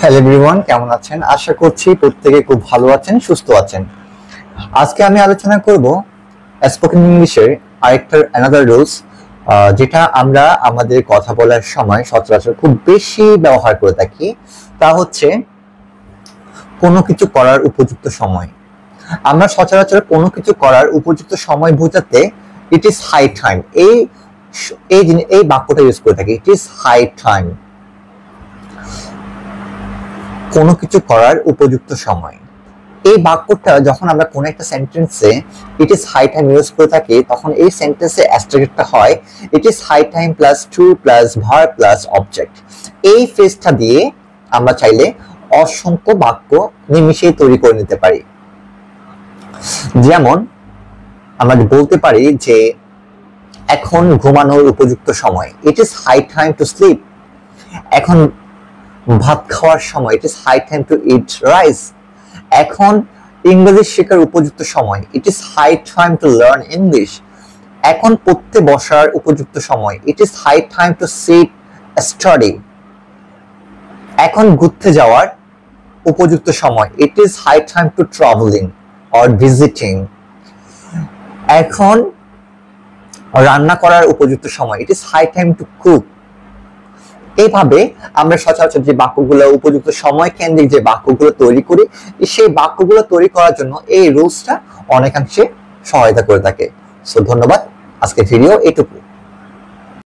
Hello everyone, কেমন আছেন? আশা করছি প্রত্যেকে খুব ভালো আছেন, সুস্থ আছেন। আজকে আমি আলোচনা করব স্পোকেন ইংলিশের আরেকটা অ্যানাদার রুলস, যেটা আমরা আমাদের কথা বলার সময় সচরাচর খুব বেশি ব্যবহার করে থাকি। তা হচ্ছে কোনো কিছু করার উপযুক্ত সময়। আমরা সচরাচর কোনো কিছু করার উপযুক্ত সময় বোঝাতে ইট ইজ হাই টাইম এই বাক্যটা ইউজ করে থাকি, ইট ইজ হাই টাইম। কোনো কিছু করার উপযুক্ত সময়, এই বাক্যটা যখন আমরা কোনো একটা সেন্টেন্সে it is high time use করে থাকি, তখন এই সেন্টেন্সে অ্যাস্ট্রাক্টটা হয় it is high time plus to plus verb plus object. এই ফ্রেজটা দিয়ে আমরা চাইলে অসংখ্য বাক্য নিমিশেই তৈরি করে নিতে পারি। যেমন আমরা বলতে পারি যে এখন ঘুমানোর উপযুক্ত সময়, it is high time to sleep. এখন ভাত খাওয়ার সময়, it is high time to eat rice. এখন ইংরেজি শেখার উপযুক্ত সময়, it is high time to learn English. এখন পড়তে বসার উপযুক্ত সময়, it is high time to sit study. এখন ঘুরতে যাওয়ার উপযুক্ত সময়, it is high time to travelling or visiting. এখন রান্না করার উপযুক্ত সময়, it is high time to cook. এইভাবে আমরা সচরাচর যে বাক্যগুলো উপযুক্ত সময় কেন্দ্রিক যে বাক্যগুলো তৈরি করি, সেই বাক্যগুলো তৈরি করার জন্য এই রুলসটা অনেকাংশে সহায়তা করে থাকে। সো ধন্যবাদ, আজকের ভিডিও এটুকু।